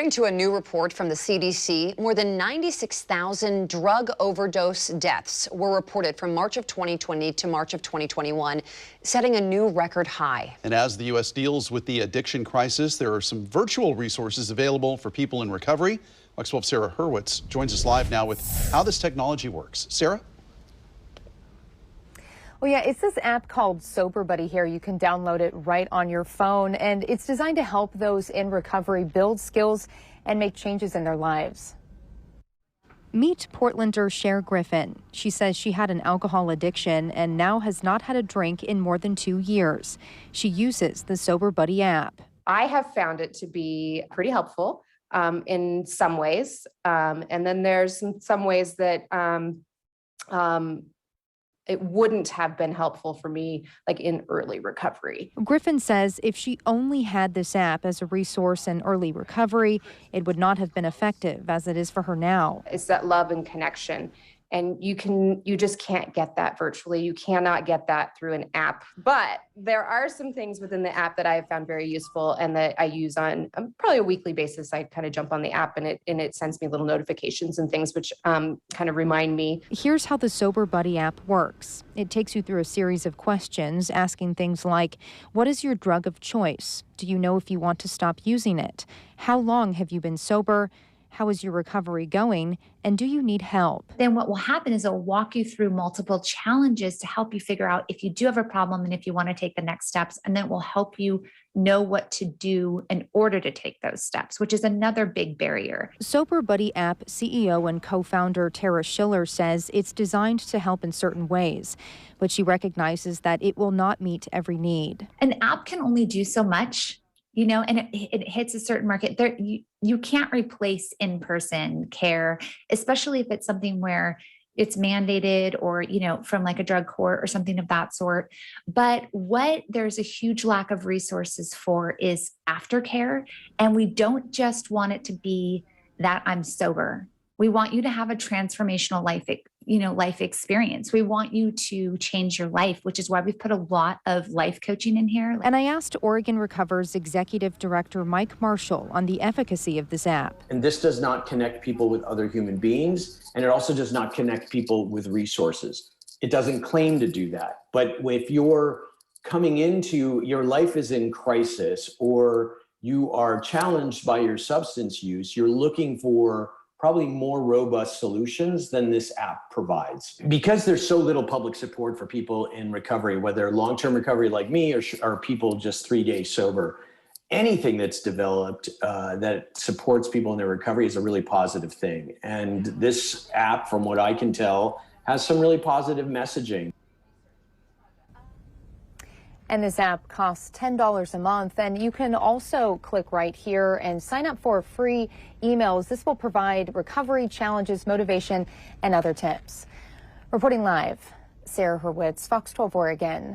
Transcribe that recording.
According to a new report from the CDC, more than 96,000 drug overdose deaths were reported from March of 2020 to March of 2021, setting a new record high. And as the U.S. deals with the addiction crisis, there are some virtual resources available for people in recovery. Fox 12's Sarah Hurwitz joins us live now with how this technology works. Sarah? Well, yeah, it's this app called SoberBuddy here. You can download it right on your phone, and it's designed to help those in recovery build skills and make changes in their lives. Meet Portlander Cher Griffin. She says she had an alcohol addiction and now has not had a drink in more than 2 years. She uses the SoberBuddy app. I have found it to be pretty helpful in some ways, and then there's some ways that it wouldn't have been helpful for me, like in early recovery. Griffin says if she only had this app as a resource in early recovery, it would not have been effective as it is for her now. It's that love and connection. And you just can't get that virtually. You cannot get that through an app. But there are some things within the app that I have found very useful and that I use on probably a weekly basis. I kind of jump on the app and it sends me little notifications and things which kind of remind me. Here's how the SoberBuddy app works. It takes you through a series of questions asking things like, what is your drug of choice? Do you know if you want to stop using it? How long have you been sober? How is your recovery going? And do you need help? Then what will happen is it'll walk you through multiple challenges to help you figure out if you do have a problem and if you want to take the next steps. And then it will help you know what to do in order to take those steps, which is another big barrier. SoberBuddy app CEO and co-founder Tara Schiller says it's designed to help in certain ways, but she recognizes that it will not meet every need. An app can only do so much. You know, and it hits a certain market. There, you can't replace in-person care, especially if it's something where it's mandated or, you know, from like a drug court or something of that sort. But what there's a huge lack of resources for is aftercare. And we don't just want it to be that I'm sober. We want you to have a transformational life experience. We want you to change your life, which is why we've put a lot of life coaching in here. And I asked Oregon Recover's Executive Director Mike Marshall on the efficacy of this app. And this does not connect people with other human beings, and it also does not connect people with resources. It doesn't claim to do that. But if you're coming into your life is in crisis or you are challenged by your substance use, you're looking for probably more robust solutions than this app provides. Because there's so little public support for people in recovery, whether long-term recovery like me or people just 3 days sober, anything that's developed that supports people in their recovery is a really positive thing. And this app, from what I can tell, has some really positive messaging. And this app costs $10 a month, and you can also click right here and sign up for free emails. This will provide recovery challenges, motivation, and other tips. Reporting live, Sarah Hurwitz, Fox 12 Oregon.